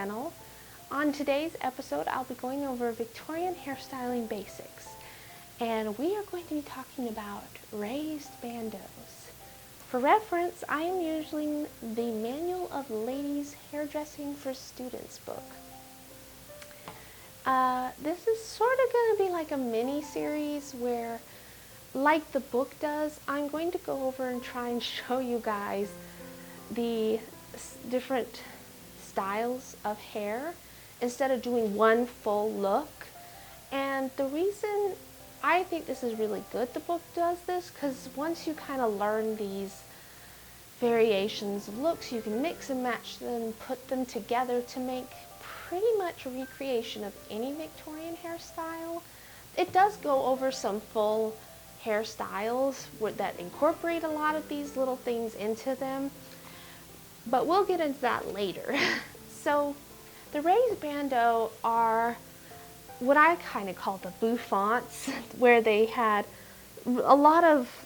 channel. On today's episode, I'll be going over Victorian hairstyling basics, and we are going to be talking about raised bandeaux. For reference, I am using the Manual of Ladies Hairdressing for Students book. This is sort of going to be like a mini-series where, like the book does, I'm going to go over and try and show you guys the different styles of hair instead of doing one full look. And the reason I think this is really good the book does this, because once you kind of learn these variations of looks, you can mix and match them, put them together to make pretty much a recreation of any Victorian hairstyle. It does go over some full hairstyles that incorporate a lot of these little things into them, but we'll get into that later. So the raised bandeaux are what I kind of call the bouffants, where they had a lot of,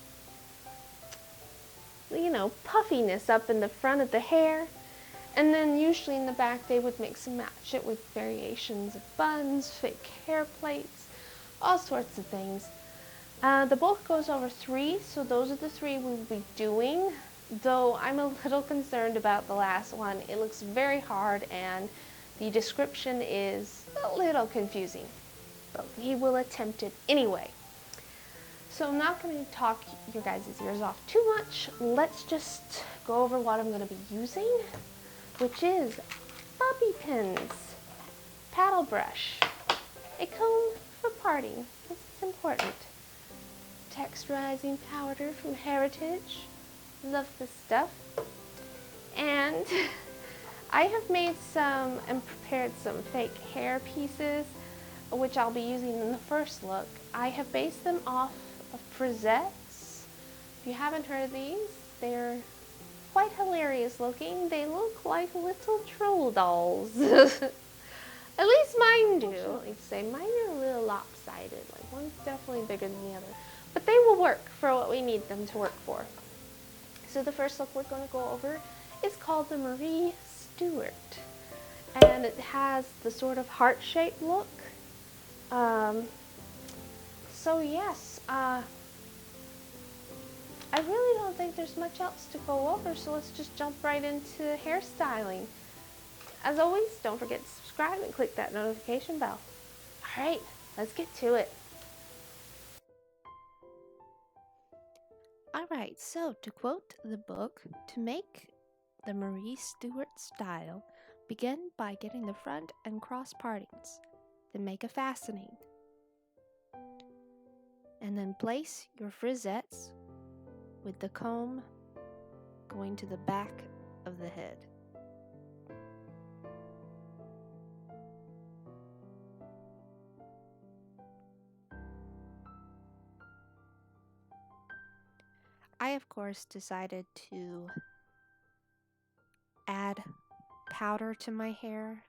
puffiness up in the front of the hair, and then usually in the back they would mix and match it with variations of buns, fake hair plates, all sorts of things. The book goes over 3, so those are the 3 we'll be doing, though I'm a little concerned about the last one. It looks very hard and the description is a little confusing, but we will attempt it anyway. So I'm not going to talk your guys' ears off too much. Let's just go over what I'm going to be using, which is bobby pins, paddle brush, a comb for parting, this is important, texturizing powder from Heritage, love this stuff, and I have made some and prepared some fake hair pieces, which I'll be using in the first look. I have based them off of frisettes. If you haven't heard of these, they're quite hilarious looking. They look like little troll dolls. At least mine do. Like say, mine are a little lopsided. Like one's definitely bigger than the other. But they will work for what we need them to work for. So the first look we're going to go over is called the Marie Stewart. And it has the sort of heart-shaped look. So yes, I really don't think there's much else to go over, so let's just jump right into hairstyling. As always, don't forget to subscribe and click that notification bell. Alright, let's get to it. Alright, so to quote the book, to make the Marie Stuart style, begin by getting the front and cross partings, then make a fastening. And then place your frisettes with the comb going to the back of the head. I, of course, decided to add powder to my hair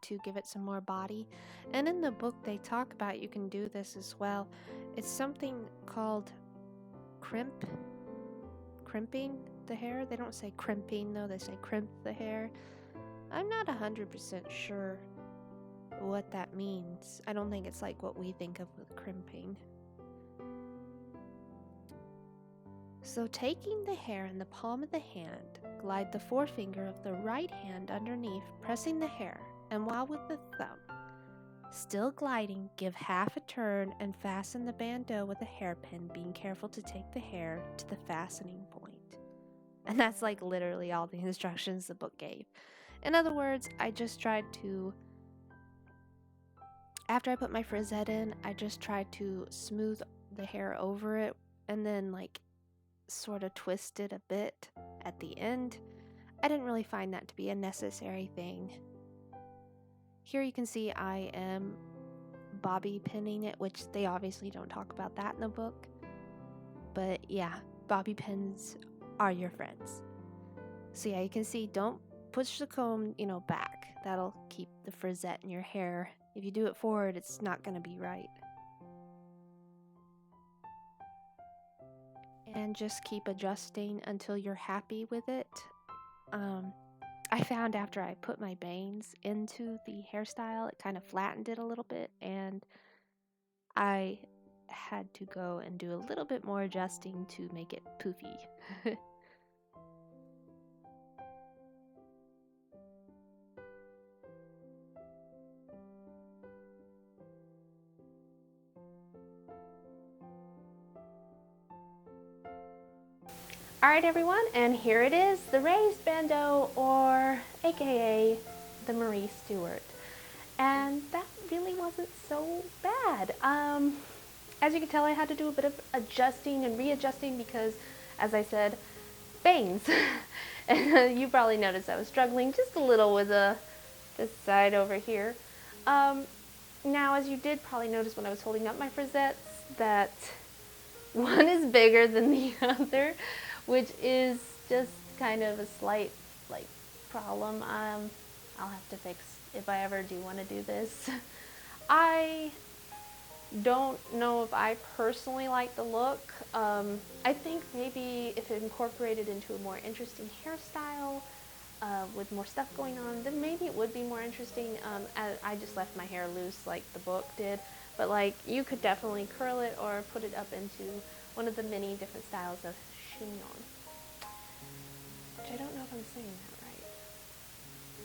to give it some more body, and in the book they talk about you can do this as well. It's something called crimping the hair. They don't say crimping though, they say crimp the hair. I'm not 100% sure what that means. I don't think it's like what we think of with crimping. So taking the hair in the palm of the hand, glide the forefinger of the right hand underneath, pressing the hair, and while with the thumb, still gliding, give half a turn and fasten the bandeau with a hairpin, being careful to take the hair to the fastening point. And that's like literally all the instructions the book gave. In other words, I just tried to, after I put my frisette in, I just tried to smooth the hair over it and then like sort of twist it a bit at the end. I didn't really find that to be a necessary thing. Here you can see I am bobby pinning it, which they obviously don't talk about that in the book. But yeah, bobby pins are your friends. So yeah, you can see don't push the comb, back. That'll keep the frisette in your hair. If you do it forward, it's not going to be right. And just keep adjusting until you're happy with it. I found after I put my bangs into the hairstyle, it kind of flattened it a little bit, and I had to go and do a little bit more adjusting to make it poofy. Alright everyone, and here it is, the Raised Bandeaux, or aka the Marie Stewart. And that really wasn't so bad. As you can tell, I had to do a bit of adjusting and readjusting because, as I said, bangs. And you probably noticed I was struggling just a little with this side over here. Now, as you did probably notice when I was holding up my frisettes, that one is bigger than the other, which is just kind of a slight problem. I'll have to fix if I ever do want to do this. I don't know if I personally like the look. I think maybe if it incorporated into a more interesting hairstyle with more stuff going on, then maybe it would be more interesting. I just left my hair loose like the book did, but like you could definitely curl it or put it up into one of the many different styles of chignon, which I don't know if I'm saying that right.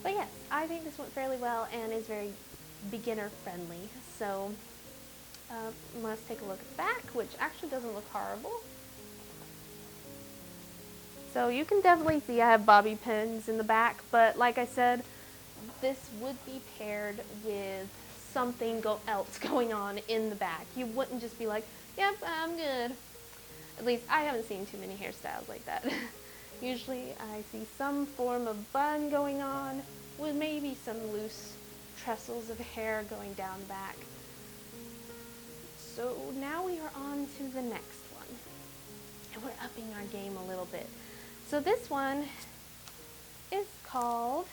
But yes, I think this went fairly well and is very beginner friendly. So let's take a look at the back, which actually doesn't look horrible. So you can definitely see I have bobby pins in the back, but like I said, this would be paired with something else going on in the back. You wouldn't just be like, yep, I'm good. At least I haven't seen too many hairstyles like that. Usually I see some form of bun going on with maybe some loose trestles of hair going down the back. So now we are on to the next one. And we're upping our game a little bit. So this one is called,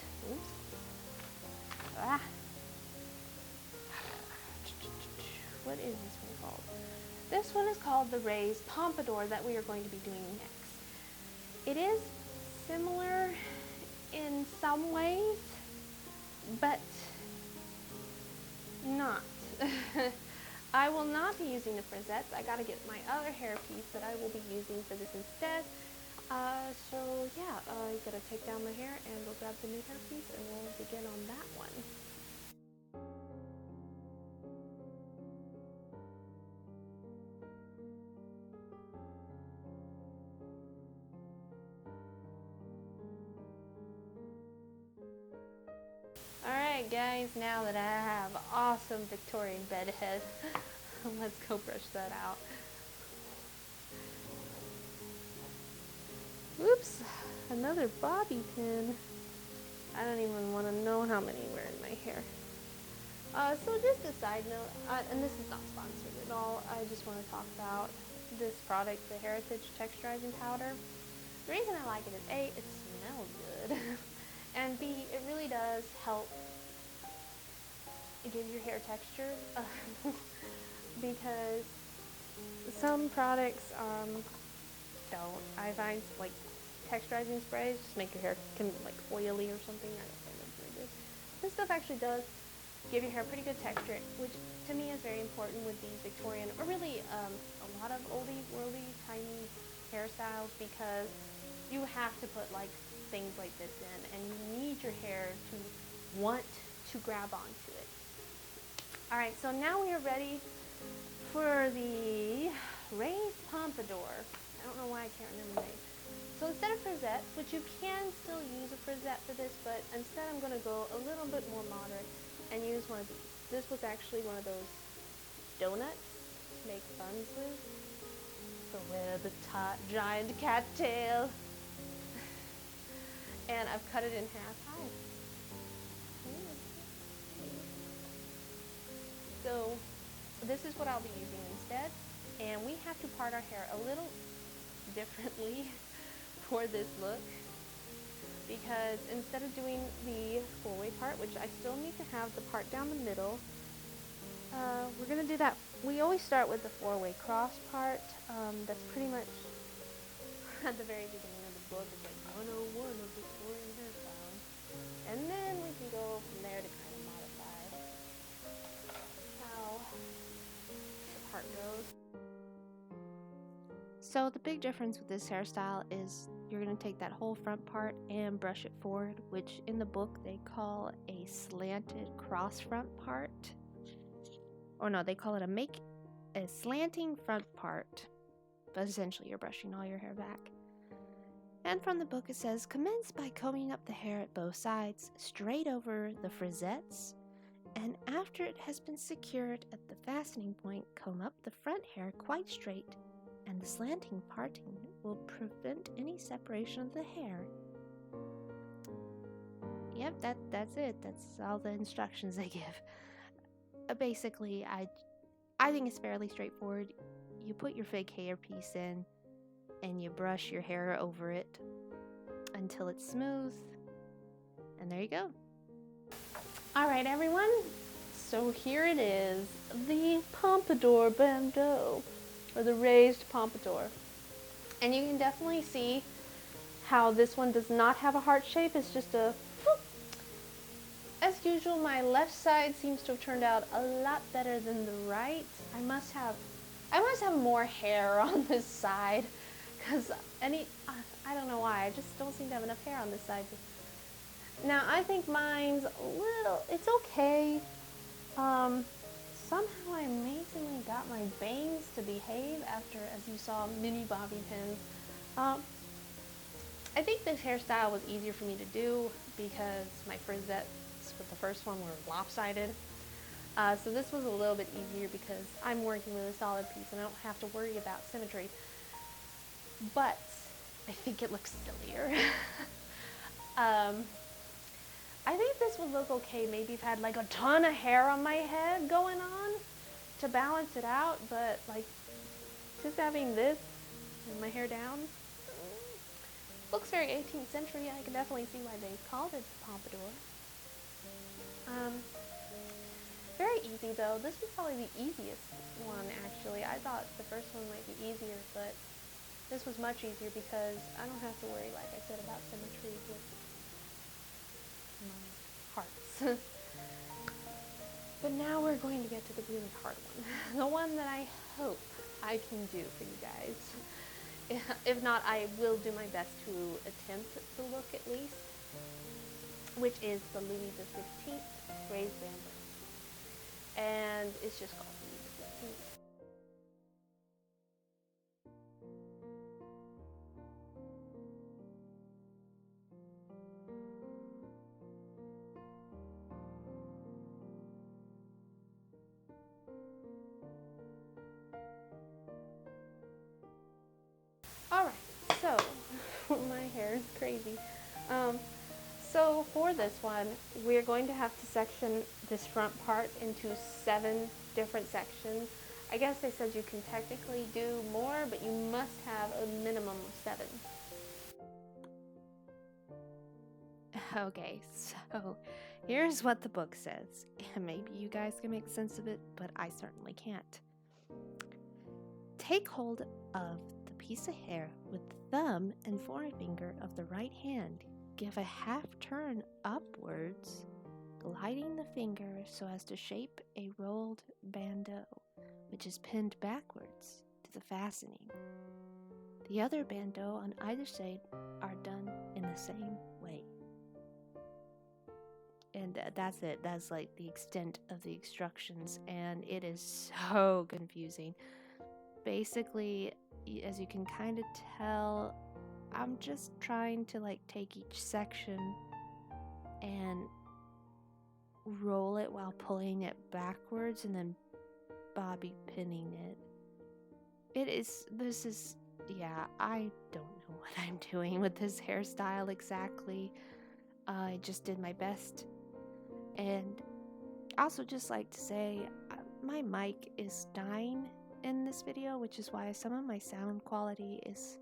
what is this one called? This one is called the Raised Pompadour that we are going to be doing next. It is similar in some ways, but not. I will not be using the frisettes. I gotta get my other hair piece that I will be using for this instead. So yeah, I gotta take down my hair and we'll grab the new hair piece and we'll begin on that one. Alright guys, now that I have awesome Victorian bed head, let's go brush that out. Oops, another bobby pin. I don't even want to know how many were in my hair. So just a side note, and this is not sponsored at all, I just want to talk about this product, the Heritage Texturizing Powder. The reason I like it is A, it smells good, and B, it really does help give your hair texture, because some products don't. I find like texturizing sprays just make your hair like oily or something. I don't find them very good. This stuff actually does give your hair pretty good texture, which to me is very important with these Victorian, or really a lot of oldie, worldy, tiny hairstyles, because you have to put like things like this in, and you need your hair to want to grab onto it. All right, so now we are ready for the Raised Pompadour. I don't know why I can't remember the name. So instead of frisettes, which you can still use a frisette for this, but instead I'm going to go a little bit more moderate and use one of these. This was actually one of those donuts to make buns with. So with the giant cattail. And I've cut it in half. Hi. So this is what I'll be using instead. And we have to part our hair a little differently for this look, because instead of doing the four-way part, which I still need to have the part down the middle, we're going to do that. We always start with the four-way cross part. That's pretty much at the very beginning of the book. It's like 101 of Victorian hairstyling. and then we can go from there to kind of modify how the part goes. So the big difference with this hairstyle is you're going to take that whole front part and brush it forward, which in the book they call a slanted cross front part. Or no, they call it a slanting front part. But essentially you're brushing all your hair back. And from the book it says, commence by combing up the hair at both sides, straight over the frisettes, and after it has been secured at the fastening point, comb up the front hair quite straight, and the slanting parting will prevent any separation of the hair. Yep, that's it. That's all the instructions they give. Basically, I think it's fairly straightforward. You put your fake hair piece in, and you brush your hair over it until it's smooth, and there you go. Alright everyone, so here it is, the Pompadour bandeau, or the raised pompadour. And you can definitely see how this one does not have a heart shape, it's just a whoop. As usual, my left side seems to have turned out a lot better than the right. I must have more hair on this side, because I don't know why, I just don't seem to have enough hair on this side. Now I think mine's a little, it's okay. Somehow I amazingly got my bangs to behave after, as you saw, mini bobby pins. I think this hairstyle was easier for me to do because my frisettes with the first one were lopsided. So this was a little bit easier because I'm working with a solid piece and I don't have to worry about symmetry. But I think it looks sillier. I think this would look okay maybe if I had like a ton of hair on my head going on to balance it out, but like just having this and my hair down looks very 18th century. I can definitely see why they called it Pompadour. Very easy though. This was probably the easiest one actually. I thought the first one might be easier, but this was much easier because I don't have to worry, like I said, about symmetry with my hearts. But now we're going to get to the really hard one. The one that I hope I can do for you guys. If not, I will do my best to attempt the look at least, which is the Louis XV Raised Bandeaux. And it's just called Louis XV. Alright, so my hair is crazy. So for this one, we're going to have to section this front part into 7 different sections. I guess they said you can technically do more, but you must have a minimum of 7. Okay, so here's what the book says. Maybe you guys can make sense of it, but I certainly can't. Take hold of the piece of hair with the thumb and forefinger of the right hand. Give a half turn upwards, gliding the finger so as to shape a rolled bandeau, which is pinned backwards to the fastening. The other bandeaux on either side are done in the same way. And that's it. That's like the extent of the instructions, and it is so confusing. Basically, as you can kind of tell, I'm just trying to like take each section and roll it while pulling it backwards and then bobby pinning it. Yeah, I don't know what I'm doing with this hairstyle exactly. I just did my best. And also just like to say, my mic is dying in this video, which is why some of my sound quality is,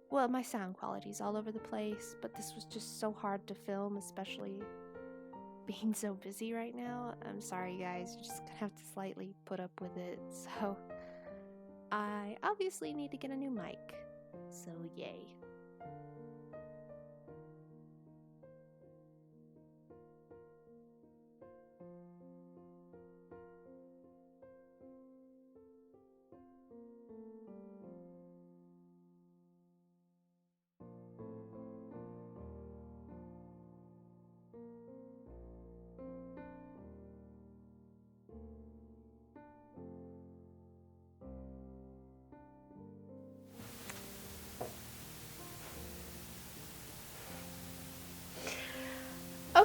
well, my sound quality is all over the place, but this was just so hard to film, especially being so busy right now. I'm sorry guys, you're just gonna have to slightly put up with it. So I obviously need to get a new mic, so yay.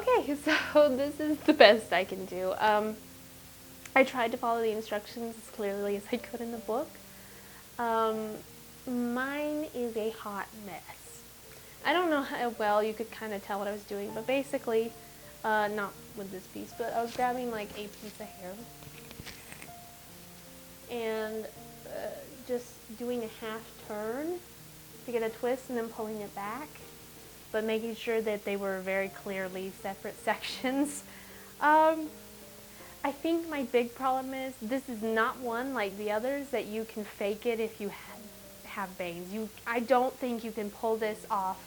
Okay, so this is the best I can do. I tried to follow the instructions as clearly as I could in the book. Mine is a hot mess. I don't know how well you could kind of tell what I was doing, but basically, not with this piece, but I was grabbing like a piece of hair and just doing a half turn to get a twist and then pulling it back, but making sure that they were very clearly separate sections. I think my big problem is this is not one like the others that you can fake it if you have bangs. I don't think you can pull this off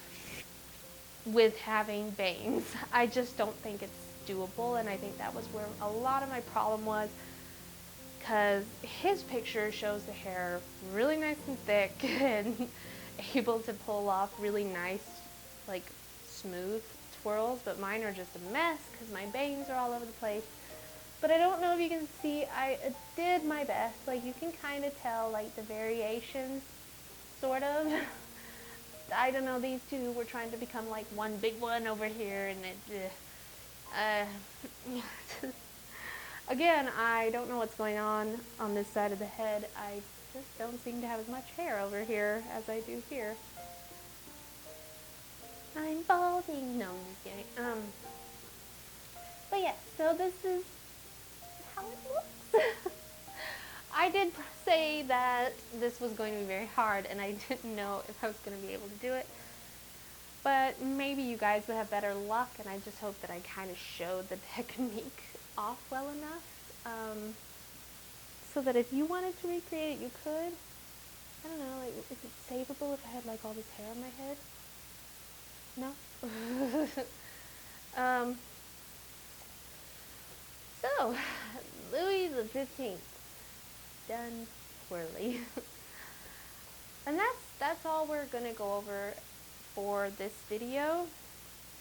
with having bangs. I just don't think it's doable, and I think that was where a lot of my problem was, because his picture shows the hair really nice and thick and able to pull off really nice, like smooth twirls, but mine are just a mess because my bangs are all over the place. But I don't know if you can see, I did my best. Like, you can kind of tell, like, the variations, sort of. I don't know, these two were trying to become, like, one big one over here, and again, I don't know what's going on this side of the head. I just don't seem to have as much hair over here as I do here. I'm balding. No, I'm just kidding. But yeah, so this is how it looks. I did say that this was going to be very hard, and I didn't know if I was going to be able to do it. But maybe you guys would have better luck, and I just hope that I kind of showed the technique off well enough, so that if you wanted to recreate it, you could. I don't know, like, is it savable if I had like all this hair on my head? No? So, Louis the 15th, done poorly. And that's all we're gonna go over for this video.